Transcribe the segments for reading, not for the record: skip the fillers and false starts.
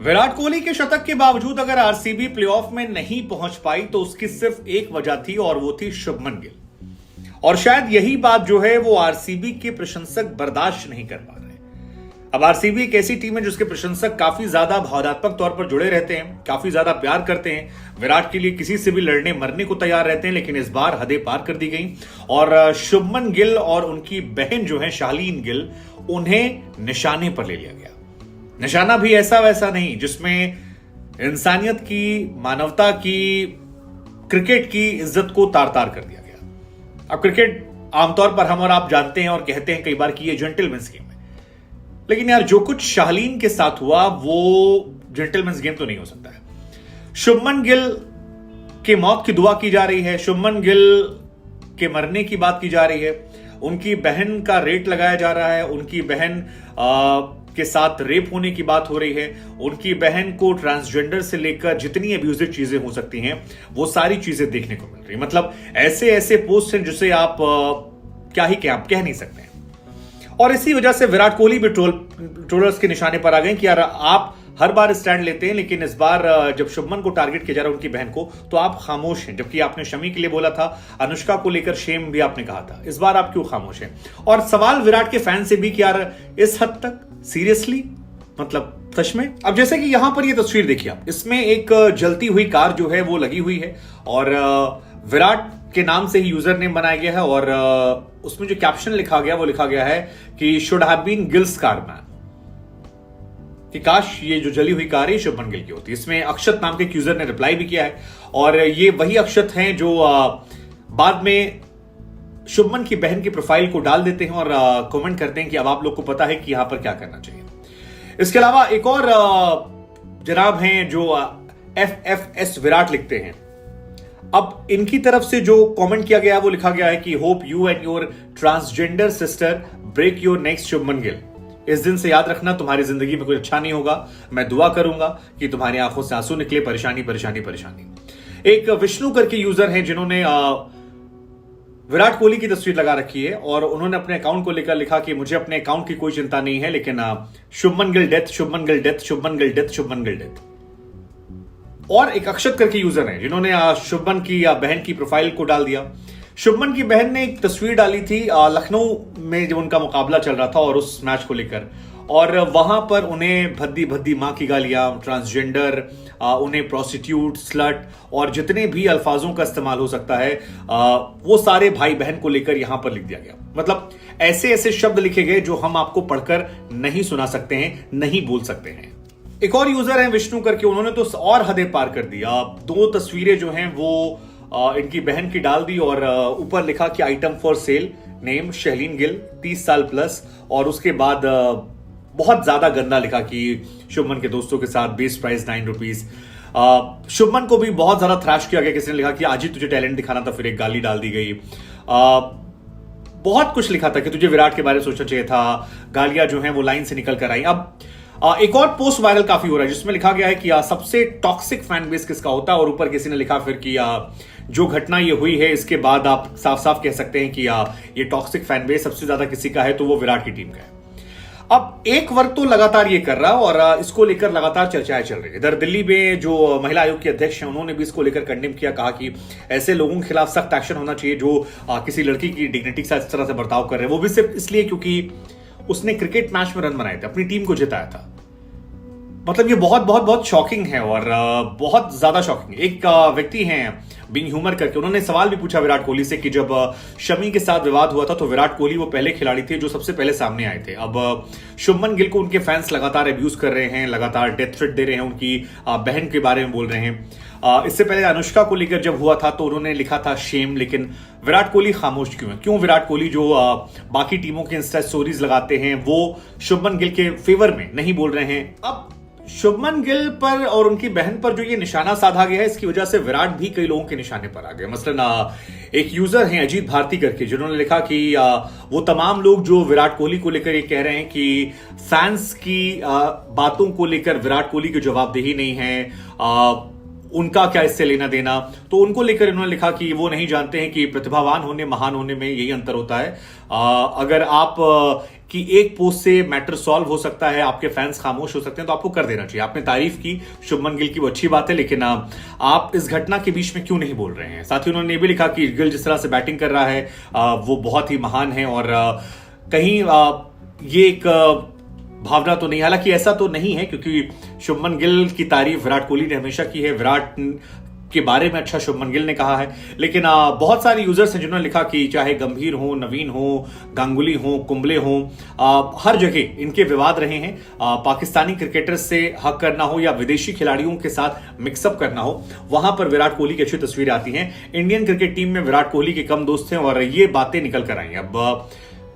विराट कोहली के शतक के बावजूद अगर आरसीबी प्लेऑफ में नहीं पहुंच पाई तो उसकी सिर्फ एक वजह थी और वो थी शुभमन गिल। और शायद यही बात जो है वो आरसीबी के प्रशंसक बर्दाश्त नहीं कर पा रहे। अब आरसीबी एक ऐसी टीम है जिसके प्रशंसक काफी ज्यादा भावनात्मक तौर पर जुड़े रहते हैं, काफी ज्यादा प्यार करते हैं, विराट के लिए किसी से भी लड़ने मरने को तैयार रहते हैं। लेकिन इस बार हदें पार कर दी गई और शुभमन गिल और उनकी बहन जो है शालीन गिल, उन्हें निशाने पर ले लिया गया। निशाना भी ऐसा वैसा नहीं जिसमें इंसानियत की, मानवता की, क्रिकेट की इज्जत को तार तार कर दिया गया। अब क्रिकेट आमतौर पर हम और आप जानते हैं और कहते हैं कई बार कि ये जेंटलमैन्स गेम है, लेकिन यार जो कुछ शालीन के साथ हुआ वो जेंटलमैन्स गेम तो नहीं हो सकता है। शुभमन गिल के मौत की दुआ की जा रही है, शुभमन गिल के मरने की बात की जा रही है, उनकी बहन का रेट लगाया जा रहा है, उनकी बहन के साथ रेप होने की बात हो रही है, उनकी बहन को ट्रांसजेंडर से लेकर जितनी अब्यूजिव चीजें हो सकती हैं वो सारी चीजें देखने को मिल रही है। मतलब ऐसे ऐसे पोस्ट हैं जिसे आप क्या कह नहीं सकते हैं। और इसी वजह से विराट कोहली भी ट्रोलर्स के निशाने पर आ गए कि यार आप हर बार स्टैंड लेते हैं, लेकिन इस बार जब शुभमन को टारगेट किया जा रहा है, उनकी बहन को, तो आप खामोश हैं। जबकि आपने शमी के लिए बोला था, अनुष्का को लेकर शेम भी आपने कहा था, इस बार आप क्यों खामोश हैं? और सवाल विराट के फैन से भी कि यार इस हद तक सीरियसली, मतलब सच में? अब जैसे कि यहां पर ये तस्वीर देखिए आप, इसमें एक जलती हुई कार जो है वो लगी हुई है और विराट के नाम से ही यूजर नेम बनाया गया है और उसमें जो कैप्शन लिखा गया वो लिखा गया है कि should have been Gill's car man, कि काश ये जो जली हुई कार है शुभमन गिल की होती। इसमें अक्षत नाम के एक यूजर ने रिप्लाई भी किया है और ये वही अक्षत हैं जो बाद में शुभमन की बहन की प्रोफाइल को डाल देते हैं और कमेंट करते हैं कि अब आप लोग को पता है कि यहां पर क्या करना चाहिए। इसके अलावा एक और जनाब हैं जो FFS विराट लिखते हैं। अब इनकी तरफ से जो कमेंट किया गया है वो लिखा गया है कि hope you and your transgender sister break your next Shubman Gill. इस दिन से याद रखना तुम्हारी जिंदगी में कुछ अच्छा नहीं होगा। मैं दुआ करूंगा कि तुम्हारी आंखों से आंसू निकले। परेशानी परेशानी परेशानी। एक विष्णु करके यूजर हैं जिन्होंने विराट कोहली की तस्वीर लगा रखी है और उन्होंने अपने अकाउंट को लेकर लिखा कि मुझे अपने अकाउंट की कोई चिंता नहीं है, लेकिन Shubman Gill death, Shubman Gill death, Shubman Gill death, Shubman Gill death. और एक अक्षत करके यूजर है जिन्होंने शुभमन की बहन की प्रोफाइल को डाल दिया। शुभमन की बहन ने एक तस्वीर डाली थी लखनऊ में जब उनका मुकाबला चल रहा था और उस मैच को लेकर, और वहां पर उन्हें भद्दी भद्दी मां की गालियां, ट्रांसजेंडर, उन्हें प्रोस्टिट्यूट, स्लट और जितने भी अल्फाजों का इस्तेमाल हो सकता है वो सारे भाई बहन को लेकर यहां पर लिख दिया गया। मतलब ऐसे ऐसे शब्द लिखे गए जो हम आपको पढ़कर नहीं सुना सकते हैं, नहीं बोल सकते हैं। एक और यूजर है विष्णु करके, उन्होंने तो और हदें पार कर दी। 2 तस्वीरें जो हैं वो इनकी बहन की डाल दी और ऊपर लिखा कि आइटम फॉर सेल, नेम शालीन गिल, 30 साल प्लस, और उसके बाद बहुत ज्यादा गंदा लिखा कि शुभमन के दोस्तों के साथ बेस प्राइस 9 रुपीज। शुभमन को भी बहुत ज्यादा थ्रैश किया गया। किसी ने लिखा कि आज ही तुझे टैलेंट दिखाना था, फिर एक गाली डाल दी गई। बहुत कुछ लिखा था कि तुझे विराट के बारे में सोचना चाहिए था। गालियां जो हैं वो लाइन से निकल कर आई। अब एक और पोस्ट वायरल काफी हो रहा है जिसमें लिखा गया है कि सबसे टॉक्सिक फैन बेस किसका होता है, और ऊपर किसी ने लिखा फिर कि जो घटना ये हुई है इसके बाद आप साफ साफ कह सकते हैं कि ये टॉक्सिक फैन बेस सबसे ज्यादा किसी का है तो वो विराट की टीम का है। अब एक वर्ग तो लगातार ये कर रहा है और इसको लेकर लगातार चर्चाएं चल रही है। इधर दिल्ली में जो महिला आयोग के अध्यक्ष हैं उन्होंने भी इसको लेकर कंडेम किया, कहा कि ऐसे लोगों के खिलाफ सख्त एक्शन होना चाहिए जो किसी लड़की की डिग्निटी के साथ इस तरह से बर्ताव कर रहे हैं, वो भी सिर्फ इसलिए क्योंकि उसने क्रिकेट मैच में रन बनाए थे, अपनी टीम को जिताया था। मतलब ये बहुत बहुत बहुत शॉकिंग है और बहुत ज्यादा शॉकिंग है। एक व्यक्ति हैं बीइंग ह्यूमर करके, उन्होंने सवाल भी पूछा विराट कोहली से कि जब शमी के साथ विवाद हुआ था तो विराट कोहली वो पहले खिलाड़ी थे जो सबसे पहले सामने आए थे। अब शुभमन गिल को उनके फैंस लगातार अब्यूज कर रहे हैं, लगातार डेथ थ्रेट दे रहे हैं, उनकी बहन के बारे में बोल रहे हैं। इससे पहले अनुष्का को लेकर जब हुआ था तो उन्होंने लिखा था शेम, लेकिन विराट कोहली खामोश क्यों है? क्यों विराट कोहली जो बाकी टीमों के इंस्टा स्टोरीज लगाते हैं वो शुभमन गिल के फेवर में नहीं बोल रहे हैं? अब शुभमन गिल पर और उनकी बहन पर जो ये निशाना साधा गया है इसकी वजह से विराट भी कई लोगों के निशाने पर आ गए। मसलन एक यूजर हैं अजीत भारती करके जिन्होंने लिखा कि वो तमाम लोग जो विराट कोहली को लेकर ये कह रहे हैं कि फैंस की बातों को लेकर विराट कोहली की जवाबदेही नहीं है, उनका क्या इससे लेना देना। तो उनको लेकर इन्होंने लिखा कि वो नहीं जानते हैं कि प्रतिभावान होने महान होने में यही अंतर होता है। अगर आप कि एक पोस्ट से मैटर सॉल्व हो सकता है, आपके फैंस खामोश हो सकते हैं, तो आपको कर देना चाहिए। आपने तारीफ की शुभमन गिल की, वो अच्छी बात है, लेकिन आप इस घटना के बीच में क्यों नहीं बोल रहे हैं। साथ ही उन्होंने ये भी लिखा कि गिल जिस तरह से बैटिंग कर रहा है वो बहुत ही महान है, और कहीं ये एक भावना तो नहीं, हालांकि ऐसा तो नहीं है, क्योंकि शुभमन गिल की तारीफ विराट कोहली ने हमेशा की है, विराट के बारे में अच्छा शुभमन गिल ने कहा है। लेकिन बहुत सारे यूजर्स हैं जिन्होंने लिखा कि चाहे गंभीर हो, नवीन हो, गांगुली हो, कुंबले हो, हर जगह इनके विवाद रहे हैं। पाकिस्तानी क्रिकेटर्स से हक करना हो या विदेशी खिलाड़ियों के साथ मिक्सअप करना हो, वहां पर विराट कोहली की अच्छी तस्वीरें आती हैं। इंडियन क्रिकेट टीम में विराट कोहली के कम दोस्त हैं और ये बातें निकल कर आई। अब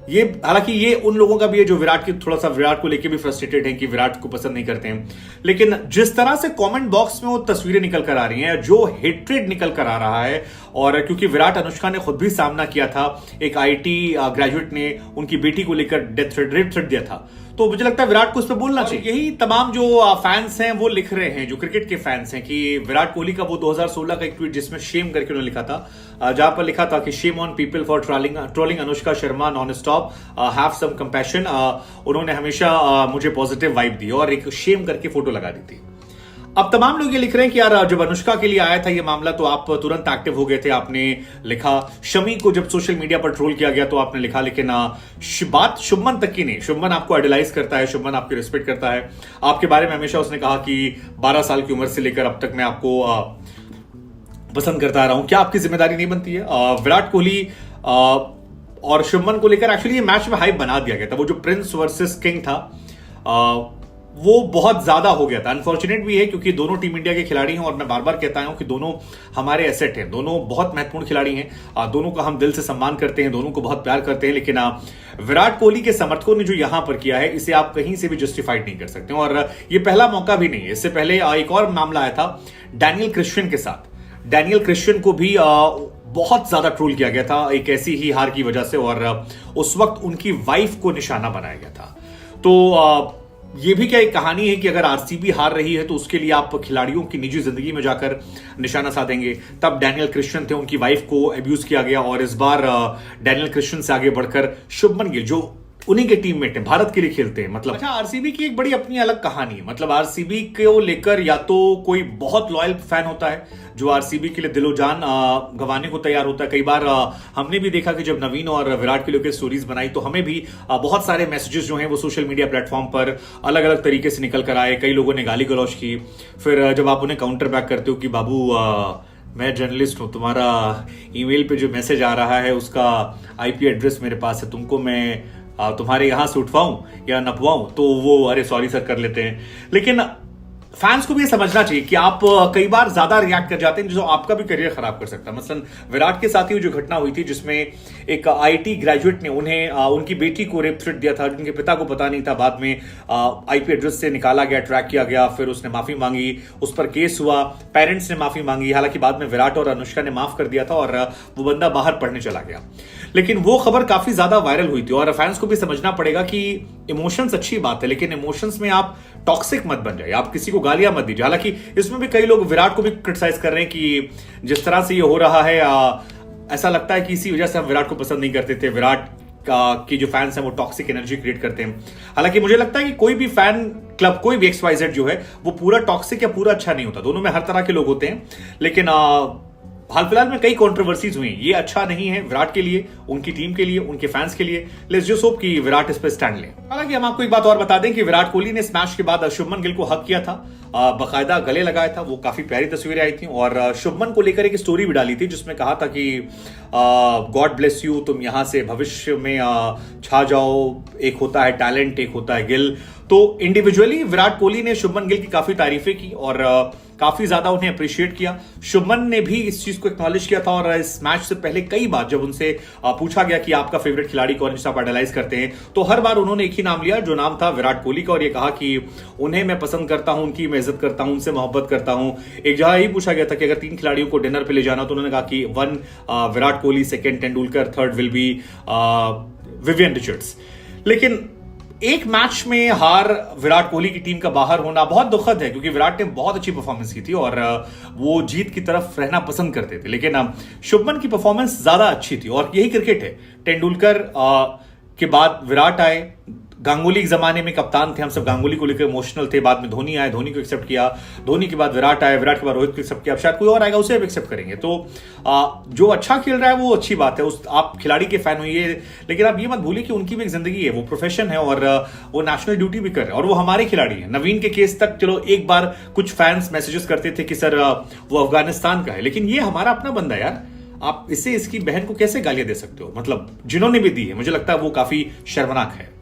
ये हालांकि ये उन लोगों का भी है जो विराट की थोड़ा सा विराट को लेके भी फ्रस्ट्रेटेड हैं कि विराट को पसंद नहीं करते हैं, लेकिन जिस तरह से कमेंट बॉक्स में वो तस्वीरें निकल कर आ रही हैं, जो हेट्रेड निकल कर आ रहा है, और क्योंकि विराट अनुष्का ने खुद भी सामना किया था, एक आईटी ग्रेजुएट ने उनकी बेटी को लेकर डेथ थ्रेट दिया था, तो मुझे लगता है विराट को इस पर बोलना चाहिए। यही तमाम जो फैंस हैं वो लिख रहे हैं, जो क्रिकेट के फैंस हैं, कि विराट कोहली का वो 2016 का एक ट्वीट जिसमें शेम करके उन्होंने लिखा था, जहां पर लिखा था कि shame on people for trolling Anushka Sharma non stop, have some compassion. उन्होंने हमेशा मुझे पॉजिटिव वाइब दी और एक शेम करके फोटो लगा दी थी। अब तमाम लोग ये लिख रहे हैं कि यार जब अनुष्का के लिए आया था ये मामला तो आप तुरंत एक्टिव हो गए थे, आपने लिखा। शमी को जब सोशल मीडिया पर ट्रोल किया गया तो आपने लिखा, लेकिन बात शुभमन तक की नहीं। शुभमन आपको आइडलाइज करता है, शुभमन आपकी रिस्पेक्ट करता है, आपके बारे में हमेशा उसने कहा कि 12 साल की उम्र से लेकर अब तक मैं आपको पसंद करता आ रहा हूं। क्या आपकी जिम्मेदारी नहीं बनती है? विराट कोहली और शुभमन को लेकर एक्चुअली ये मैच में हाइप बना दिया गया था। वो जो प्रिंस वर्सेस किंग था वो बहुत ज्यादा हो गया था। अनफॉर्चुनेट भी है क्योंकि दोनों टीम इंडिया के खिलाड़ी हैं, और मैं बार बार कहता हूं कि दोनों हमारे एसेट हैं, दोनों बहुत महत्वपूर्ण खिलाड़ी हैं, दोनों का हम दिल से सम्मान करते हैं, दोनों को बहुत प्यार करते हैं। लेकिन विराट कोहली के समर्थकों ने जो यहां पर किया है इसे आप कहीं से भी जस्टिफाइड नहीं कर सकते, और ये पहला मौका भी नहीं है। इससे पहले एक और मामला आया था डैनियल क्रिश्चियन के साथ। डैनियल क्रिश्चियन को भी बहुत ज्यादा ट्रोल किया गया था एक ऐसी ही हार की वजह से, और उस वक्त उनकी वाइफ को निशाना बनाया गया था। तो ये भी क्या एक कहानी है कि अगर आरसीबी हार रही है तो उसके लिए आप खिलाड़ियों की निजी जिंदगी में जाकर निशाना साधेंगे। तब डैनियल क्रिश्चियन थे, उनकी वाइफ को अब्यूज किया गया, और इस बार डैनियल क्रिश्चियन से आगे बढ़कर शुभमन गिल जो उन्हीं के टीममेट हैं, भारत के लिए खेलते हैं। मतलब अच्छा, आरसीबी की एक बड़ी अपनी अलग कहानी है। मतलब आरसीबी को लेकर या तो कोई बहुत लॉयल फैन होता है जो आरसीबी के लिए दिलो जान गंवाने को तैयार होता है। कई बार हमने भी देखा कि जब नवीन और विराट के लिए स्टोरीज बनाई तो हमें भी बहुत सारे मैसेजेस जो हैं वो सोशल मीडिया प्लेटफॉर्म पर अलग अलग तरीके से निकल कर आए। कई लोगों ने गाली गलौज की, फिर जब आप उन्हें काउंटर बैक करते हो कि बाबू मैं जर्नलिस्ट हूं, तुम्हारा ईमेल पे जो मैसेज आ रहा है उसका आईपी एड्रेस मेरे पास है, तुमको मैं तुम्हारे यहां से उठवाऊं या नपवाऊं, तो वो अरे सॉरी सर कर लेते हैं। लेकिन फैंस को भी समझना चाहिए कि आप कई बार ज्यादा रिएक्ट कर जाते हैं जो आपका भी करियर खराब कर सकता है। मसलन विराट के साथ ही जो घटना हुई थी जिसमें एक आईटी ग्रेजुएट ने उन्हें उनकी बेटी को रेप थ्रेट दिया था, जिनके पिता को पता नहीं था, बाद में आईपी एड्रेस से निकाला गया, ट्रैक किया गया, फिर उसने माफी मांगी, उस पर केस हुआ, पेरेंट्स ने माफी मांगी, हालांकि बाद में विराट और अनुष्का ने माफ कर दिया था और वो बंदा बाहर पढ़ने चला गया। लेकिन वो खबर काफी ज्यादा वायरल हुई थी, और फैंस को भी समझना पड़ेगा कि इमोशंस अच्छी बात है, लेकिन इमोशंस में आप टॉक्सिक मत बन जाए, आप किसी को गालियां मत दीजिए। हालांकि इसमें भी कई लोग विराट को भी क्रिटिसाइज कर रहे हैं कि जिस तरह से ये हो रहा है ऐसा लगता है कि इसी वजह से हम विराट को पसंद नहीं करते थे, विराट की जो फैंस हैं वो टॉक्सिक एनर्जी क्रिएट करते हैं। हालांकि मुझे लगता है कि कोई भी फैन क्लब, कोई भी XYZ जो है वो पूरा टॉक्सिक या पूरा अच्छा नहीं होता, दोनों में हर तरह के लोग होते हैं। लेकिन हाल फिलहाल में कई कंट्रोवर्सीज हुई, ये अच्छा नहीं है विराट के लिए, उनकी टीम के लिए, उनके फैंस के लिए। लेट्स जस्ट होप कि विराट इस पर स्टैंड ले। हालांकि हम आपको एक बात और बता दें कि विराट कोहली ने इस मैच के बाद शुभमन गिल को हक किया था, बाकायदा गले लगाया था, वो काफी प्यारी तस्वीरें आई थी, और शुभमन को लेकर एक स्टोरी भी डाली थी जिसमें कहा था कि गॉड ब्लेस यू, तुम यहां से भविष्य में छा जाओ, एक होता है टैलेंट, एक होता है गिल। तो इंडिविजुअली विराट कोहली ने शुभमन गिल की काफी तारीफें की और काफी ज्यादा उन्हें अप्रिशिएट किया। शुभमन ने भी इस चीज को एक्नॉलेज किया था, और इस मैच से पहले कई बार जब उनसे पूछा गया कि आपका फेवरेट खिलाड़ी कौन है जिसे आप आइडलाइज करते हैं, तो हर बार उन्होंने एक ही नाम लिया जो नाम था विराट कोहली का, और ये कहा कि उन्हें मैं पसंद करता हूं, उनकी मैं इज्जत करता हूं, उनसे मोहब्बत करता हूं। एक जगह यही पूछा गया था कि अगर 3 खिलाड़ियों को डिनर पे ले जाना, तो उन्होंने कहा कि 1 Virat Kohli, 2 Tendulkar, 3rd will be Vivian Richards. लेकिन एक मैच में हार विराट कोहली की टीम का बाहर होना बहुत दुखद है, क्योंकि विराट ने बहुत अच्छी परफॉर्मेंस की थी और वो जीत की तरफ रहना पसंद करते थे। लेकिन शुभमन की परफॉर्मेंस ज्यादा अच्छी थी और यही क्रिकेट है। तेंदुलकर के बाद विराट आए, गांगुली के जमाने में कप्तान थे, हम सब गांगुली को लेकर इमोशनल थे। बाद में धोनी आए, धोनी को एक्सेप्ट किया, धोनी के बाद विराट आए, विराट के बाद रोहित को एक्सेप्ट किया, अब शायद कोई और आएगा उसे भी एक्सेप्ट करेंगे। तो जो अच्छा खेल रहा है वो अच्छी बात है, उस आप खिलाड़ी के फैन होइए, लेकिन आप ये मत भूलिए कि उनकी भी एक जिंदगी है, वो प्रोफेशन है और वो नेशनल ड्यूटी भी कर रहे हैं और वो हमारे खिलाड़ी हैं। नवीन के केस तक चलो एक बार कुछ फैंस मैसेजेस करते थे कि सर वो अफगानिस्तान का है, लेकिन ये हमारा अपना बंदा है यार, आप इससे इसकी बहन को कैसे गालियां दे सकते हो? मतलब जिन्होंने भी दी है, मुझे लगता है वो काफी शर्मनाक है।